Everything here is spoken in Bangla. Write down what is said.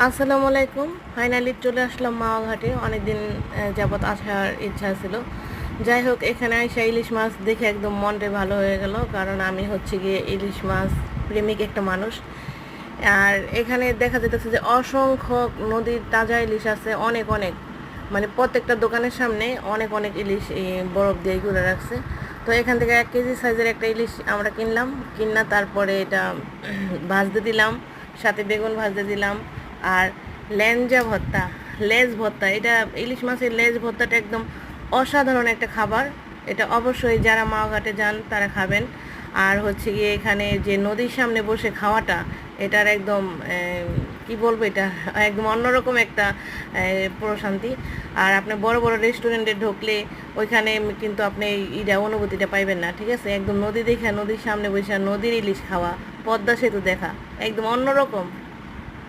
আসসালামু আলাইকুম। ফাইনালি চলে আসলাম মাওয়া ঘাটে। অনেকদিন যাবত আসার ইচ্ছা ছিল। যাই হোক, এখানে এসে ইলিশ মাছ দেখে একদম মনটা ভালো হয়ে গেল, কারণ আমি হচ্ছে গিয়ে ইলিশ মাছ প্রেমিক একটা মানুষ। আর এখানে দেখা যেতেছে যে অসংখ্য নদীর তাজা ইলিশ আছে, অনেক অনেক, মানে প্রত্যেকটা দোকানের সামনে অনেক অনেক ইলিশ বরফ দিয়ে ঘুরে রাখছে। তো এখান থেকে 1 কেজি সাইজের একটা ইলিশ আমরা কিনলাম। কিনা তারপরে এটা ভাজতে দিলাম, সাথে বেগুন ভাজতে দিলাম। আর লেঞ্জা ভর্তা, লেজ ভর্তা, এটা ইলিশ মাছের লেজ ভর্তাটা একদম অসাধারণ একটা খাবার। এটা অবশ্যই যারা মাওঘাটে যান তারা খাবেন। আর হচ্ছে গিয়ে এখানে যে নদীর সামনে বসে খাওয়াটা, এটার একদম কি বলবো, এটা একদম অন্যরকম একটা প্রশান্তি। আর আপনি বড় বড় রেস্টুরেন্টে ঢুকলে ওইখানে কিন্তু আপনি এইটা অনুভূতিটা পাইবেন না, ঠিক আছে? একদম নদী দেখা, নদীর সামনে বসে নদীর ইলিশ খাওয়া, পদ্মা সেতু দেখা, একদম অন্যরকম।